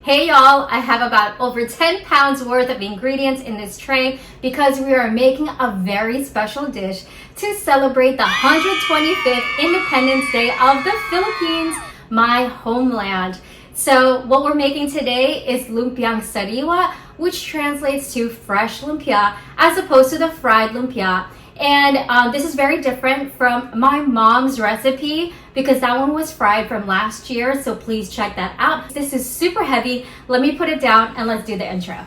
Hey y'all, I have about over 10 pounds worth of ingredients in this tray because we are making a very special dish to celebrate the 125th Independence Day of the Philippines, my homeland. So what we're making today is Lumpiang Sariwa, which translates to fresh lumpia as opposed to the fried lumpia. And this is very different from my mom's recipe because that one was fried from last year, so please check that out. This is super heavy. Let me put it down and let's do the intro.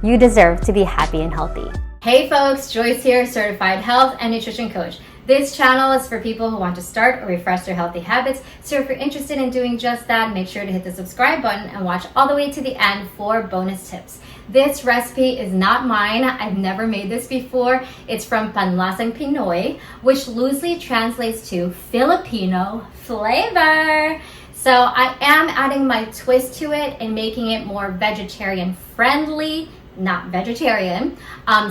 You deserve to be happy and healthy. Hey folks, Joyce here, certified health and nutrition coach. This channel is for people who want to start or refresh their healthy habits. So if you're interested in doing just that, make sure to hit the subscribe button and watch all the way to the end for bonus tips. This recipe is not mine. I've never made this before. It's from Panlasang Pinoy, which loosely translates to Filipino flavor. So I am adding my twist to it and making it more vegetarian friendly, not vegetarian.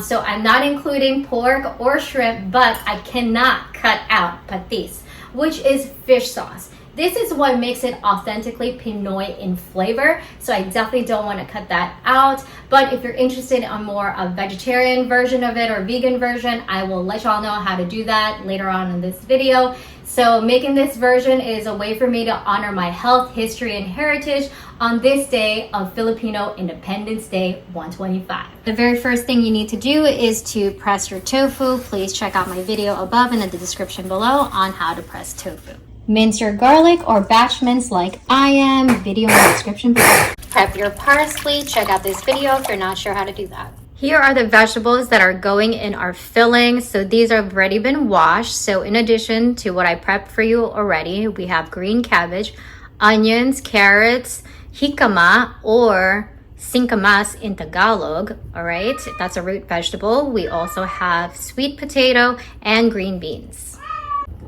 So I'm not including pork or shrimp, but I cannot cut out patis, which is fish sauce. This is what makes it authentically Pinoy in flavor, so I definitely don't want to cut that out. But if you're interested in a more vegetarian version of it or vegan version, I will let y'all know how to do that later on in this video. So making this version is a way for me to honor my health, history, and heritage on this day of Filipino Independence Day 125. The very first thing you need to do is to press your tofu. Please check out my video above and in the description below on how to press tofu. Mince your garlic or batch mince like I am, video in the description below. Prep your parsley. Check out this video if you're not sure how to do that. Here are the vegetables that are going in our filling. So these have already been washed. So in addition to what I prepped for you already, we have green cabbage, onions, carrots, jicama or singkamas in Tagalog. All right, that's a root vegetable. We also have sweet potato and green beans.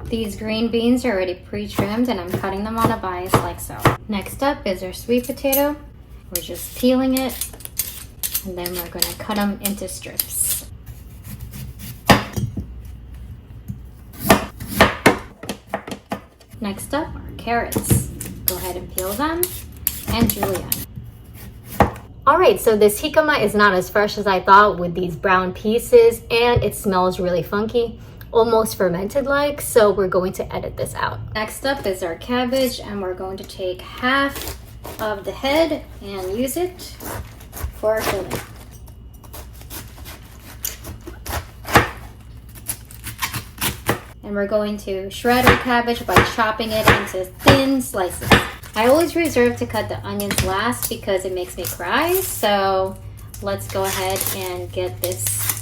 These green beans are already pre-trimmed and I'm cutting them on a bias like so. Next up is our sweet potato. We're just peeling it and then we're going to cut them into strips. Next up are carrots. Go ahead and peel them and julienne. Alright, so this jicama is not as fresh as I thought with these brown pieces and it smells really funky, almost fermented like, so we're going to edit this out. Next up is our cabbage and we're going to take half of the head and use it for our filling. And we're going to shred our cabbage by chopping it into thin slices. I always reserve to cut the onions last because it makes me cry, so let's go ahead and get this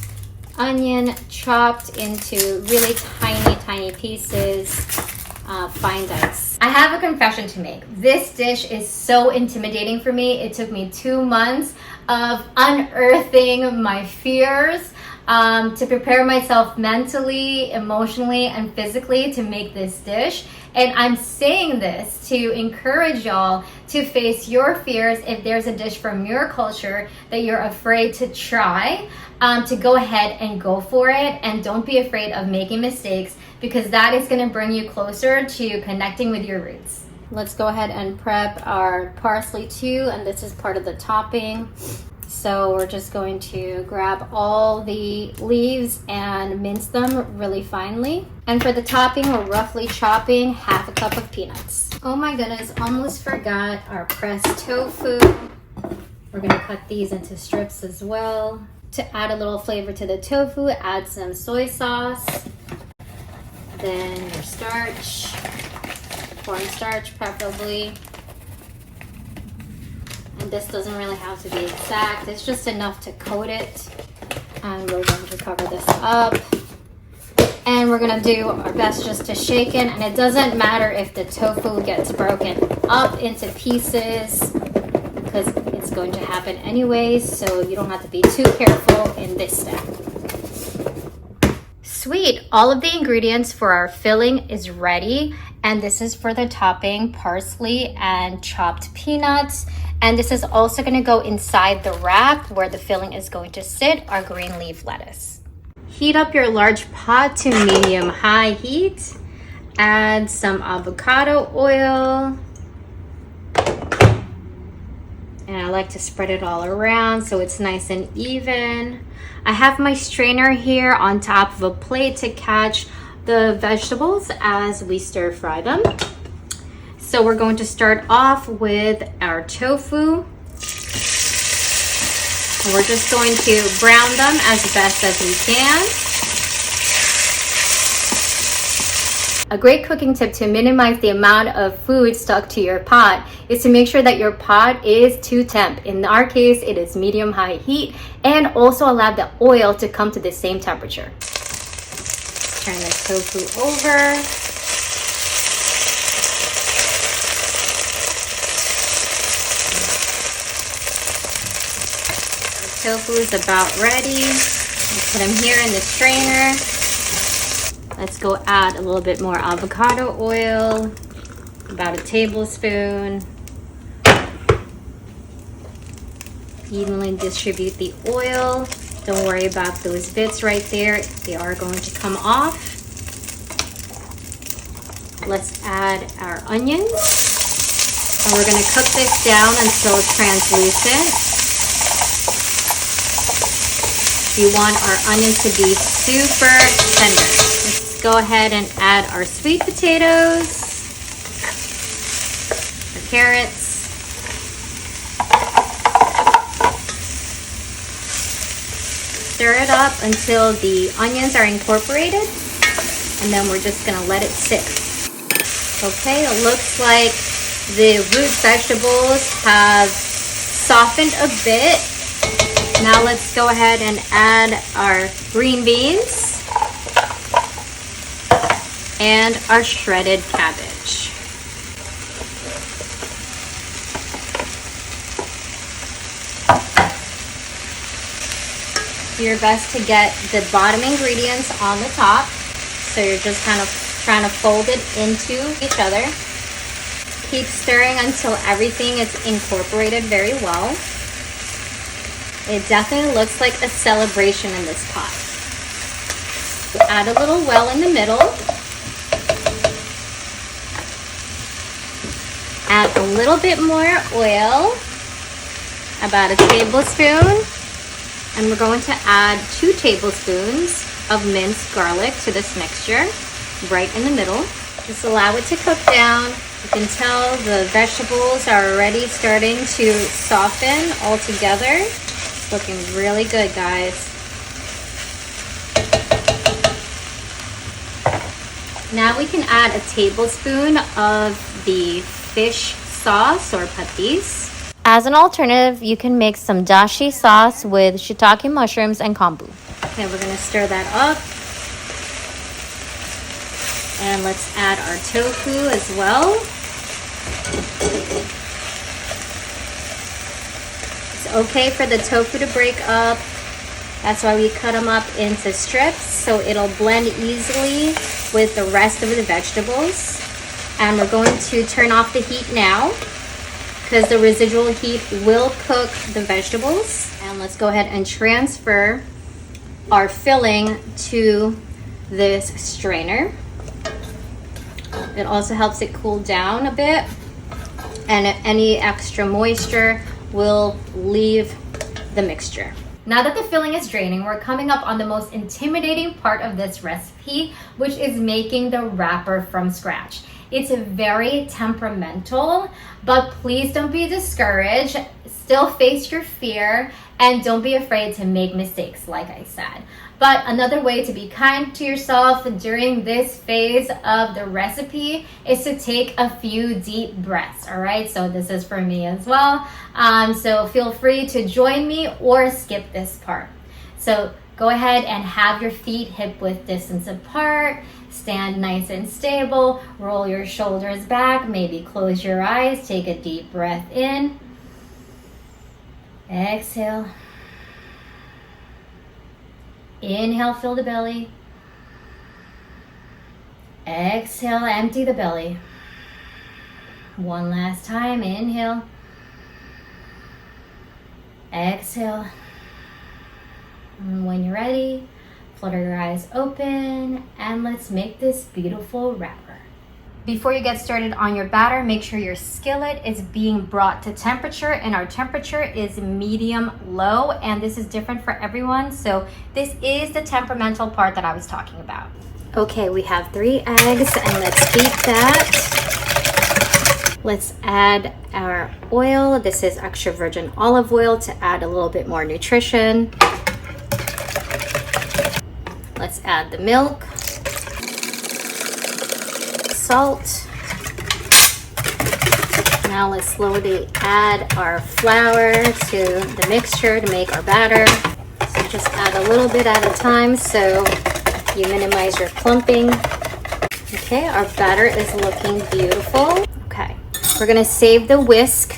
onion chopped into really tiny pieces, fine dice. I have a confession to make. This dish is so intimidating for me. It took me 2 months of unearthing my fears to prepare myself mentally, emotionally, and physically to make this dish. And I'm saying this to encourage y'all to face your fears if there's a dish from your culture that you're afraid to try, to go ahead and go for it. And don't be afraid of making mistakes because that is going to bring you closer to connecting with your roots. Let's go ahead and prep our parsley too, and this is part of the topping. So we're just going to grab all the leaves and mince them really finely. And for the topping, we're roughly chopping half a cup of peanuts. Oh my goodness, almost forgot our pressed tofu. We're gonna cut these into strips as well. To add a little flavor to the tofu, add some soy sauce. Then your starch, cornstarch preferably. And this doesn't really have to be exact. It's just enough to coat it. And we're going to cover this up. And we're gonna do our best just to shake it. And it doesn't matter if the tofu gets broken up into pieces because it's going to happen anyways. So you don't have to be too careful in this step. Sweet, all of the ingredients for our filling is ready. And this is for the topping, parsley and chopped peanuts. And this is also going to go inside the wrap where the filling is going to sit, our green leaf lettuce. Heat up your large pot to medium-high heat. Add some avocado oil. And I like to spread it all around so it's nice and even. I have my strainer here on top of a plate to catch the vegetables as we stir fry them. So we're going to start off with our tofu. And we're just going to brown them as best as we can. A great cooking tip to minimize the amount of food stuck to your pot is to make sure that your pot is to temp. In our case, it is medium-high heat, and also allow the oil to come to the same temperature. Turn the tofu over. Our tofu is about ready. Put them here in the strainer. Let's go add a little bit more avocado oil, about a tablespoon. Evenly distribute the oil. Don't worry about those bits right there. They are going to come off. Let's add our onions. And we're going to cook this down until translucent. We want our onions to be super tender. Let's go ahead and add our sweet potatoes, our carrots, stir it up until the onions are incorporated, and then we're just gonna let it sit. Okay, it looks like the root vegetables have softened a bit. Now let's go ahead and add our green beans and our shredded cabbage. Do your best to get the bottom ingredients on the top. So you're just kind of trying to fold it into each other. Keep stirring until everything is incorporated very well. It definitely looks like a celebration in this pot. Add a little well in the middle. Add a little bit more oil, about a tablespoon. And we're going to add 2 tablespoons of minced garlic to this mixture, right in the middle. Just allow it to cook down. You can tell the vegetables are already starting to soften all together. It's looking really good, guys. Now we can add a tablespoon of the fish sauce or patis. As an alternative, you can make some dashi sauce with shiitake mushrooms and kombu. Okay, we're going to stir that up. And let's add our tofu as well. It's okay for the tofu to break up. That's why we cut them up into strips, so it'll blend easily with the rest of the vegetables. And we're going to turn off the heat now, because the residual heat will cook the vegetables. And let's go ahead and transfer our filling to this strainer. It also helps it cool down a bit, and any extra moisture will leave the mixture. Now that the filling is draining, we're coming up on the most intimidating part of this recipe, which is making the wrapper from scratch. It's very temperamental, but please don't be discouraged. Still face your fear and don't be afraid to make mistakes, like I said. But another way to be kind to yourself during this phase of the recipe is to take a few deep breaths, all right? So this is for me as well. So feel free to join me or skip this part. So go ahead and have your feet hip-width distance apart. Stand nice and stable. Roll your shoulders back. Maybe close your eyes. Take a deep breath in. Exhale. Inhale, fill the belly. Exhale, empty the belly. One last time. Inhale. Exhale. And when you're ready, flutter your eyes open, and let's make this beautiful wrapper. Before you get started on your batter, make sure your skillet is being brought to temperature, and our temperature is medium low, and this is different for everyone. So this is the temperamental part that I was talking about. Okay, we have 3 eggs, and let's beat that. Let's add our oil. This is extra virgin olive oil to add a little bit more nutrition. Let's add the milk. Salt. Now let's slowly add our flour to the mixture to make our batter. So just add a little bit at a time so you minimize your clumping. Okay, our batter is looking beautiful. Okay, we're gonna save the whisk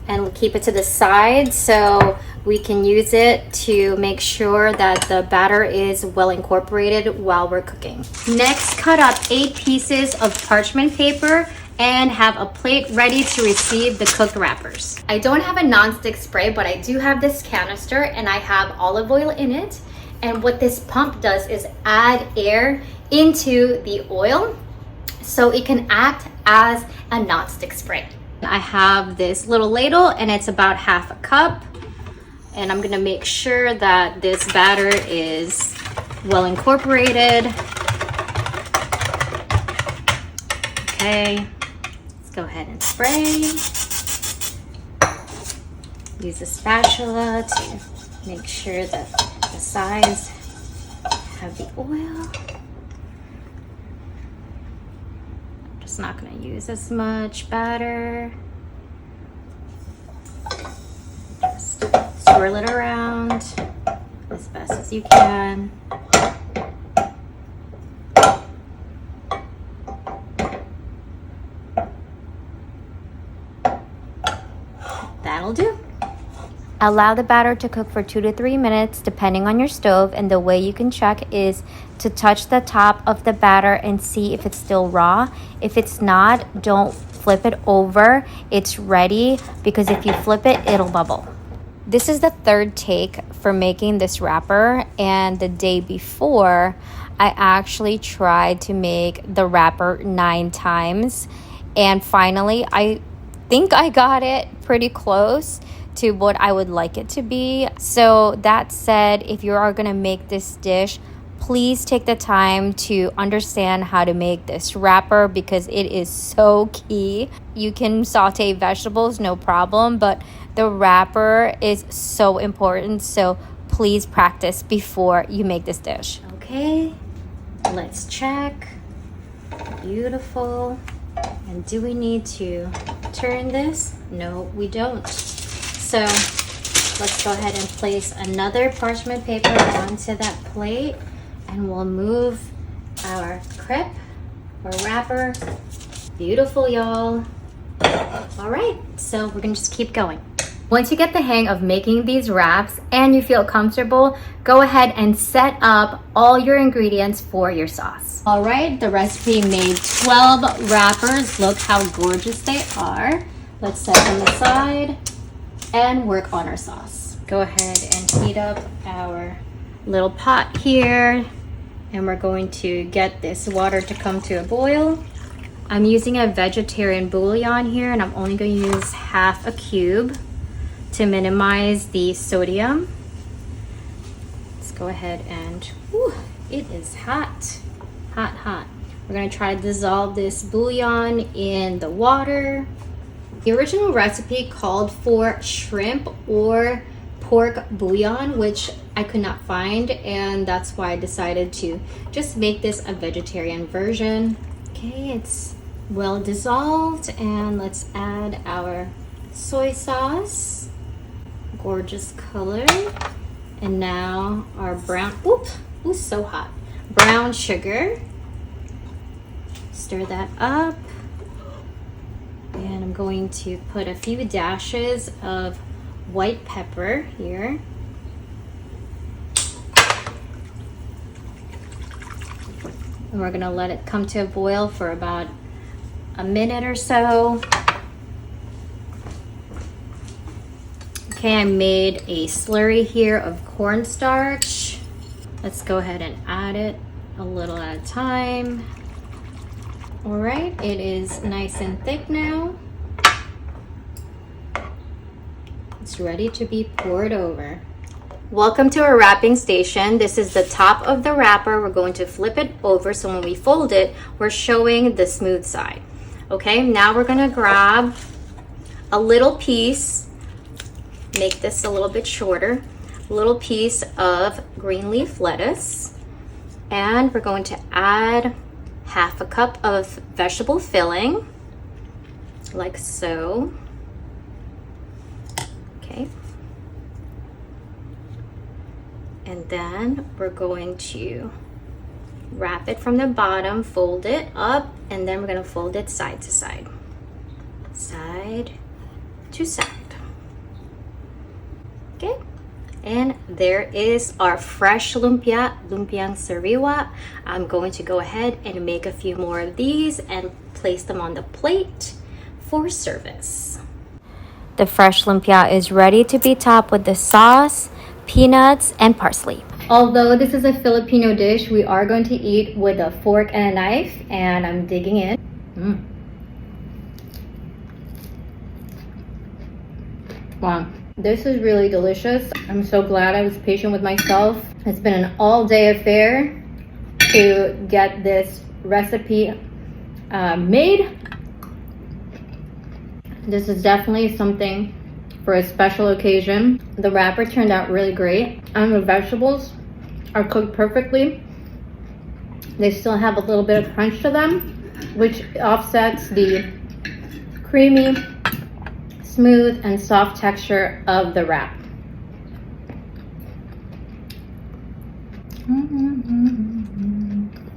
and we'll keep it to the side so we can use it to make sure that the batter is well incorporated while we're cooking. Next, cut up 8 pieces of parchment paper and have a plate ready to receive the cooked wrappers. I don't have a non-stick spray, but I do have this canister and I have olive oil in it. And what this pump does is add air into the oil so it can act as a non-stick spray. I have this little ladle and it's about 1/2 cup. And I'm gonna make sure that this batter is well incorporated. Okay, let's go ahead and spray. Use a spatula to make sure that the sides have the oil. I'm just not gonna use as much batter. Just swirl it around as fast as you can. That'll do. Allow the batter to cook for 2 to 3 minutes depending on your stove, and the way you can check is to touch the top of the batter and see if it's still raw. If it's not, don't flip it over. It's ready, because if you flip it, it'll bubble. This is the 3rd take for making this wrapper, and the day before I actually tried to make the wrapper 9 times, and finally I think I got it pretty close to what I would like it to be. So that said, if you are gonna make this dish, please take the time to understand how to make this wrapper, because it is so key. You can saute vegetables, no problem, but the wrapper is so important. So please practice before you make this dish. Okay, let's check. Beautiful. And do we need to turn this? No, we don't. So let's go ahead and place another parchment paper onto that plate, and we'll move our crepe or wrapper. Beautiful, y'all. All right, so we're gonna just keep going. Once you get the hang of making these wraps and you feel comfortable, go ahead and set up all your ingredients for your sauce. All right, the recipe made 12 wrappers. Look how gorgeous they are. Let's set them aside and work on our sauce. Go ahead and heat up our little pot here, and we're going to get this water to come to a boil. I'm using a vegetarian bouillon here, and I'm only going to use 1/2 cube to minimize the sodium. Let's go ahead and, whew, it is hot, hot, hot. We're gonna try to dissolve this bouillon in the water. The original recipe called for shrimp or pork bouillon, which I could not find, and that's why I decided to just make this a vegetarian version. Okay, it's well dissolved, and let's add our soy sauce. Gorgeous color. And now our brown, ooh, so hot. Brown sugar. Stir that up. And I'm going to put a few dashes of white pepper here. And we're gonna let it come to a boil for about a minute or so. Okay, I made a slurry here of cornstarch. Let's go ahead and add it a little at a time. All right, it is nice and thick now. It's ready to be poured over. Welcome to our wrapping station. This is the top of the wrapper. We're going to flip it over so when we fold it, we're showing the smooth side. Okay, now we're gonna grab a little piece, make this a little bit shorter, a little piece of green leaf lettuce, and we're going to add half a cup of vegetable filling, like so. Okay. And then we're going to wrap it from the bottom, fold it up, and then we're going to fold it side to side. Side to side. Okay. And there is our fresh lumpia, Lumpiang Sariwa. I'm going to go ahead and make a few more of these and place them on the plate for service. The fresh lumpia is ready to be topped with the sauce, peanuts, and parsley. Although this is a Filipino dish, we are going to eat with a fork and a knife, and I'm digging in. Wow, this is really delicious. I'm so glad I was patient with myself. It's been an all-day affair to get this recipe made. This is definitely something for a special occasion. The wrapper turned out really great, and the vegetables are cooked perfectly. They still have a little bit of crunch to them, which offsets the creamy, smooth, and soft texture of the wrap.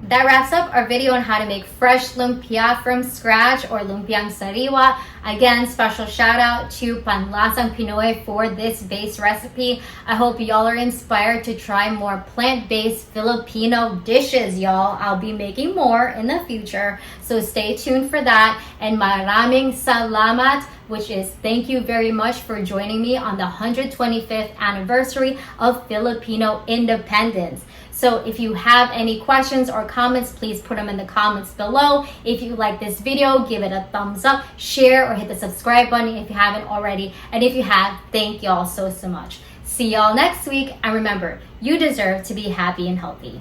That wraps up our video on how to make fresh lumpia from scratch, or Lumpiang Sariwa. Again, special shout out to Panlasang Pinoy for this base recipe. I hope y'all are inspired to try more plant-based Filipino dishes, y'all. I'll be making more in the future, so stay tuned for that. And maraming salamat, which is thank you very much for joining me on the 125th anniversary of Filipino Independence. So if you have any questions or comments, please put them in the comments below. If you like this video, give it a thumbs up, share, or hit the subscribe button if you haven't already. And if you have, thank y'all so much. See y'all next week. And remember, you deserve to be happy and healthy.